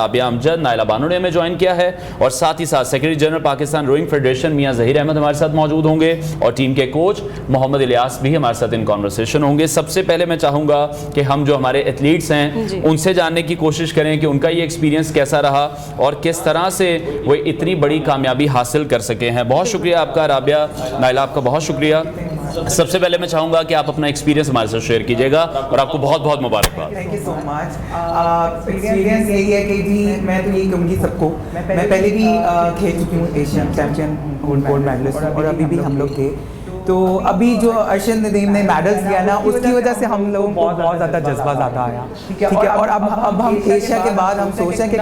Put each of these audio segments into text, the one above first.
رابعہ امجد، نائلہ بانو نے ہمیں جوائن کیا ہے اور ساتھ ہی ساتھ secretary general Pakistan rowing federation میاں ظہیر احمد ہمارے ساتھ موجود ہوں گے اور ٹیم کے کوچ محمد الیاس بھی ہمارے ساتھ ان کانورسیشن ہوں گے. سب سے پہلے میں چاہوں گا کہ ہم جو ہمارے ایتھلیٹس ہیں ان سے جاننے کی کوشش کریں کہ ان کا یہ ایکسپیرینس کیسا رہا اور کس طرح سے وہ اتنی بڑی کامیابی حاصل کر سکے ہیں. بہت شکریہ آپ کا رابعہ، نائلہ آپ کا بہت شکریہ. سب سے پہلے میں چاہوں گا کہ آپ اپنا ایکسپیرینس ہمارے ساتھ شیئر کیجیے گا اور آپ کو بہت بہت مبارکباد. Thank you so much. Experience یہی ہے کہ جی میں تو یہی کہوں گی سب کو، میں پہلے بھی کھیل چکی ہوں ایشین چیمپئن گولڈ میڈلسٹ اور ابھی بھی ہم لوگ تھے. تو ابھی جو ارشد ندیم نے میڈلز لیا نا اس کی وجہ سے ہم لوگوں کو بہت زیادہ جذبہ زیادہ آیا. ٹھیک ہے، اور اب ہم ایشیا کے بعد ہم سوچ رہے ہیں کہ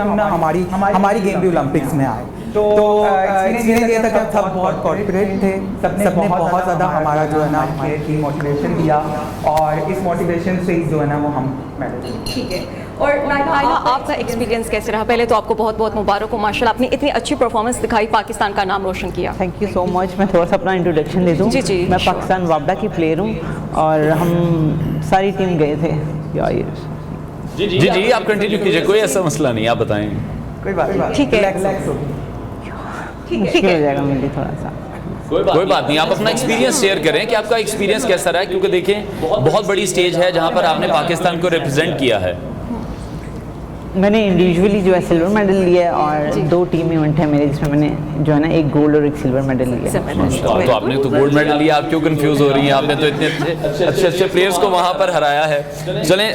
ہماری گیم بھی اولمپکس میں آئے. تو ایکسپیرینس یہ تھا کہ سب بہت کارپوریٹ تھے، سب نے بہت زیادہ ہمارا جو ہے نا ہماری موٹیویشن دیا اور اس موٹیویشن سے جو ہے نا وہ ہم میڈل. ٹھیک ہے. اور نائلہ آپ کا ایکسپیرینس کیسے رہا؟ پہلے تو آپ کو بہت بہت مبارک ہو، ماشاء اللہ آپ نے اتنی اچھی پرفارمنس دکھائی، پاکستان کا نام روشن کیا. تھینک یو سو مچ. میں تھوڑا سا اپنا انٹروڈکشن دے دوں. جی میں پاکستان وابڈا کی پلیئر ہوں اور ہم ساری ٹیم گئے تھے. جی آپ کنٹینیو کیجیے، کوئی ایسا مسئلہ نہیں، آپ بتائیں. کوئی بات ٹھیک ہے، مشکل ہو جائے گا میرے لیے تھوڑا سا. کوئی بات نہیں، آپ اپنا ایکسپیرینس شیئر کریں کہ آپ کا ایکسپیرینس کیسا رہا ہے، کیونکہ دیکھیں بہت بڑی سٹیج ہے جہاں پر آپ نے پاکستان کو ریپرزینٹ کیا ہے. میں نے انڈیویجولی جو ہے سلور میڈل لیا ہے اور 2 ٹیم ایونٹ ہے میرے جس میں نے جو ہے نا ایک گولڈ اور ایک سلور میڈل لیا. تو آپ نے تو گولڈ میڈل لیا، آپ کیوں کنفیوز ہو رہی ہیں؟ آپ نے تو اتنے اچھے پلیئرز کو وہاں پر ہرایا ہے. چلیں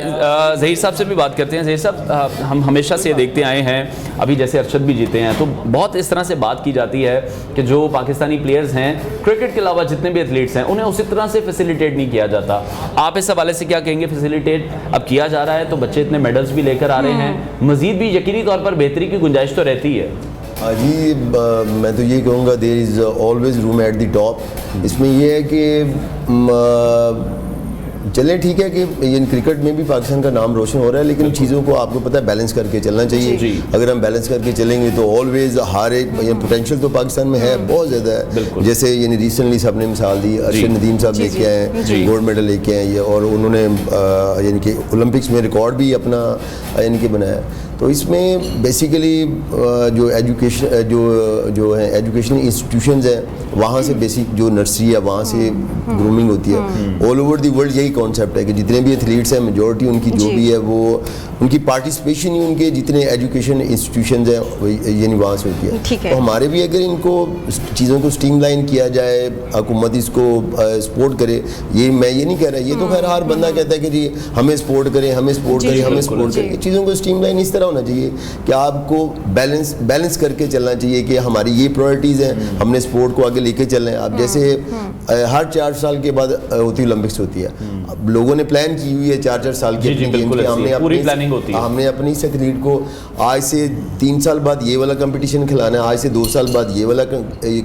ظہیر صاحب سے بھی بات کرتے ہیں. ظہیر صاحب، ہم ہمیشہ سے دیکھتے آئے ہیں، ابھی جیسے ارشد بھی جیتے ہیں تو بہت اس طرح سے بات کی جاتی ہے کہ جو پاکستانی پلیئرز ہیں کرکٹ کے علاوہ جتنے بھی ایتھلیٹس ہیں انہیں اسی طرح سے فیسیلیٹیٹ نہیں کیا جاتا. آپ اس حوالے سے کیا کہیں گے؟ فیسیلیٹیٹ اب کیا جا رہا ہے تو بچے اتنے میڈلز بھی لے کر آ رہے ہیں، مزید بھی یقینی طور پر بہتری کی گنجائش تو رہتی ہے. جی میں تو یہ کہوں گا there is always room at the top. اس میں یہ ہے کہ چلیں ٹھیک ہے کہ کرکٹ میں بھی پاکستان کا نام روشن ہو رہا ہے، لیکن چیزوں کو آپ کو پتہ ہے بیلنس کر کے چلنا چاہیے. اگر ہم بیلنس کر کے چلیں گے تو آلویز ہر ایک پوٹینشیل تو پاکستان میں ہے بہت زیادہ ہے. جیسے ریسنٹلی سب نے مثال دی، ارشد ندیم صاحب لے کے آئے ہیں، گولڈ میڈل لے کے آئے اور انہوں نے کہ اولمپکس میں ریکارڈ بھی اپنا کہ بنایا. تو اس میں بیسیکلی جو ایجوکیشن جو ہے ایجوکیشنل انسٹیٹیوشنز ہیں وہاں سے بیسک جو نرسری ہے وہاں سے گرومنگ ہوتی ہے. آل اوور دی ورلڈ یہی کانسیپٹ ہے کہ جتنے بھی ایتھلیٹس ہیں میجورٹی ان کی جو بھی ہے وہ ان کی پارٹیسپیشن ہی ان کے جتنے ایجوکیشن انسٹیٹیوشنز ہیں یعنی وہاں سے ہوتی ہے. تو ہمارے بھی اگر ان کو چیزوں کو اسٹریم لائن کیا جائے، حکومت اس کو سپورٹ کرے، یہ میں یہ نہیں کہہ رہا، یہ تو خیر ہر بندہ کہتا ہے کہ جی ہمیں سپورٹ کریں ہمیں سپورٹ کریں ہمیں سپورٹ کریں. چیزوں کو اسٹریم لائن اس طرح ہونا چاہیے کہ آپ کو بیلنس کر کے چلنا چاہیے کہ ہماری یہ پرائرٹیز ہیں، ہم نے سپورٹ کو آگے لے کے چلنا ہے. اب جیسے ہر 4 سال کے بعد ہوتی اولمپکس ہوتی ہے، اب لوگوں نے پلان کی ہوئی ہے 4 سال کی، ہم نے اپنی اس ایتھلیٹ کو آج سے 3 سال بعد یہ والا کمپٹیشن کھلانا ہے، آج سے 2 سال بعد یہ والا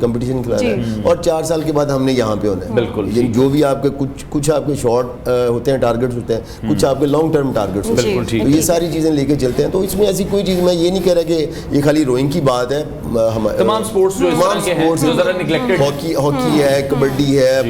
کمپٹیشن کھلانا ہے اور 4 سال کے بعد ہم نے یہاں پہ ہونا ہے. بالکل جو بھی آپ کے کچھ آپ کے شارٹ ہوتے ہیں ٹارگیٹس ہوتے ہیں، کچھ آپ کے لانگ ٹرم ٹارگیٹس ہوتے ہیں. تو یہ ساری چیزیں لے کے چلتے ہیں. تو اس میں ایسی کوئی چیز میں یہ نہیں کہہ رہا کہ یہ خالی روئنگ کی بات ہے، تمام سپورٹس ہاکی ہے، کبڈی ہے،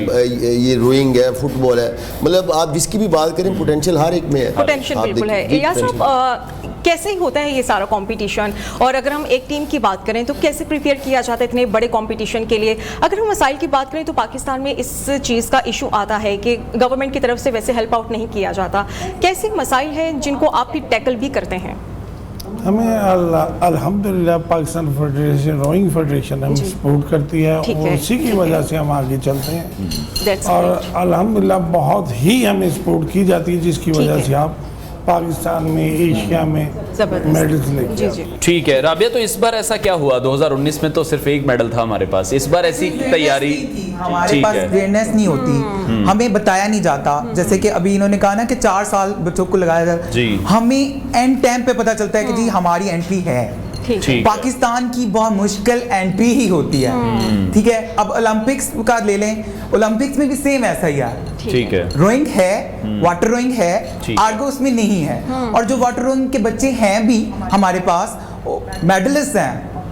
یہ روئنگ ہے، فٹ بال ہے، مطلب آپ جس کی بھی بات کریں پوٹینشیل ہر ایک میں ہے. پوٹینشیل بالکل ہے. الیاس صاحب کیسے ہوتا ہے یہ سارا کمپٹیشن، اور اگر ہم ایک ٹیم کی بات کریں تو کیسے پریپیئر کیا جاتا ہے اتنے بڑے کمپٹیشن کے لیے؟ اگر ہم مسائل کی بات کریں تو پاکستان میں اس چیز کا ایشو آتا ہے کہ گورنمنٹ کی طرف سے ویسے ہیلپ آؤٹ نہیں کیا جاتا. کیسے مسائل ہیں جن کو آپ بھی ٹیکل بھی کرتے ہیں؟ ہمیں الحمدللہ پاکستان فیڈریشن روئنگ فیڈریشن ہمیں سپورٹ کرتی ہے اور اسی کی وجہ سے ہم آگے چلتے ہیں اور الحمدللہ بہت ہی ہمیں سپورٹ کی جاتی ہے جس کی وجہ سے آپ پاکستان میں ایشیا میں میڈلز لے کے. ٹھیک ہے رابعہ، تو اس بار ایسا کیا ہوا؟ 2019 میں تو صرف ایک میڈل تھا ہمارے پاس، اس بار ایسی تیاری ہمارے پاس گریڈنیس نہیں ہوتی، ہمیں بتایا نہیں جاتا. جیسے کہ ابھی انہوں نے کہا نا کہ 4 سال بچوں کو لگایا جاتا، ہمیں اینڈ ٹائم پہ پتہ چلتا ہے کہ جی ہماری انٹری ہے. پاکستان کی بہت مشکل انٹری ہی ہوتی ہے. ٹھیک ہے، اب اولمپکس کا لے لیں، اولمپکس میں بھی سیم ایسا ہی ہے. ٹھیک ہے، روئنگ ہے، واٹر روئنگ ہے، آرگو اس میں نہیں ہے. اور جو واٹر روئنگ کے بچے ہیں بھی ہمارے پاس میڈلسٹ ہیں،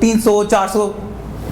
300-400